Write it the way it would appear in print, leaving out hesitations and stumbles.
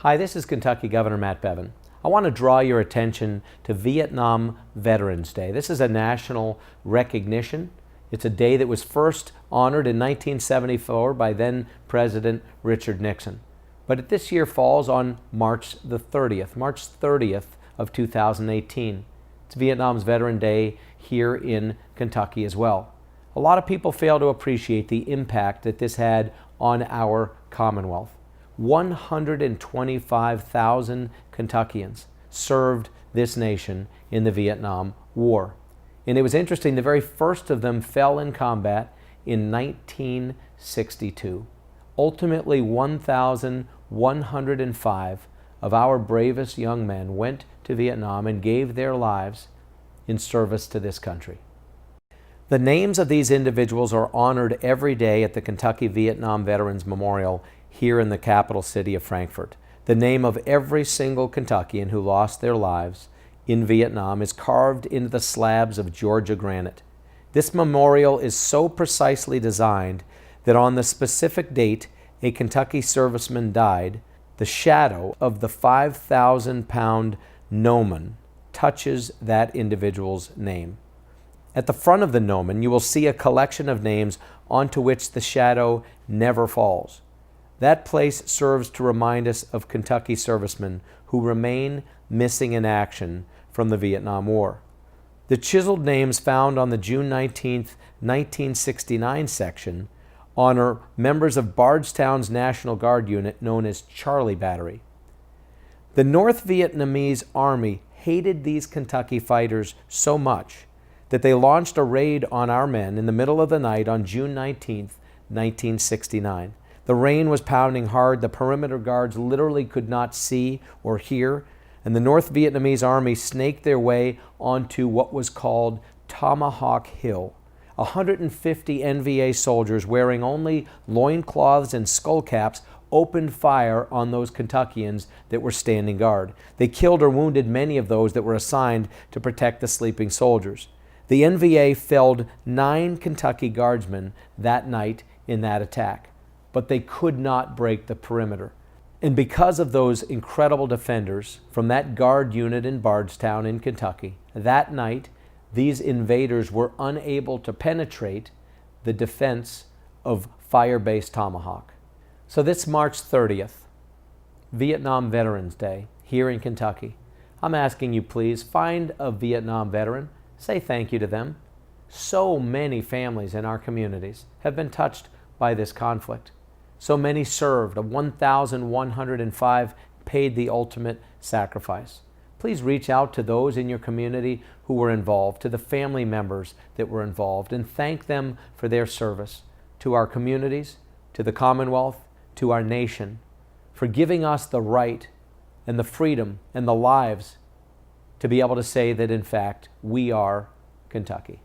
Hi, this is Kentucky Governor Matt Bevin. I want to draw your attention to Vietnam Veterans Day. This is a national recognition. It's a day that was first honored in 1974 by then President Richard Nixon. But this year falls on March the 30th of 2018. It's Vietnam's Veteran Day here in Kentucky as well. A lot of people fail to appreciate the impact that this had on our Commonwealth. 125,000 Kentuckians served this nation in the Vietnam War. And it was interesting, the very first of them fell in combat in 1962. Ultimately, 1,105 of our bravest young men went to Vietnam and gave their lives in service to this country. The names of these individuals are honored every day at the Kentucky Vietnam Veterans Memorial here in the capital city of Frankfort. The name of every single Kentuckian who lost their lives in Vietnam is carved into the slabs of Georgia granite. This memorial is so precisely designed that on the specific date a Kentucky serviceman died, the shadow of the 5,000-pound gnomon touches that individual's name. At the front of the gnomon, you will see a collection of names onto which the shadow never falls. That place serves to remind us of Kentucky servicemen who remain missing in action from the Vietnam War. The chiseled names found on the June 19, 1969 section honor members of Bardstown's National Guard unit known as Charlie Battery. The North Vietnamese Army hated these Kentucky fighters so much that they launched a raid on our men in the middle of the night on June 19, 1969. The rain was pounding hard. The perimeter guards literally could not see or hear, and the North Vietnamese Army snaked their way onto what was called Tomahawk Hill. 150 NVA soldiers wearing only loincloths and skullcaps opened fire on those Kentuckians that were standing guard. They killed or wounded many of those that were assigned to protect the sleeping soldiers. The NVA felled 9 Kentucky guardsmen that night in that attack, but they could not break the perimeter. And because of those incredible defenders from that guard unit in Bardstown in Kentucky, that night these invaders were unable to penetrate the defense of fire-based Tomahawk. So this March 30th, Vietnam Veterans Day here in Kentucky, I'm asking you please find a Vietnam veteran, say thank you to them. So many families in our communities have been touched by this conflict. So many served. 1,105 paid the ultimate sacrifice. Please reach out to those in your community who were involved, to the family members that were involved, and thank them for their service to our communities, to the Commonwealth, to our nation, for giving us the right and the freedom and the lives to be able to say that, in fact, we are Kentucky.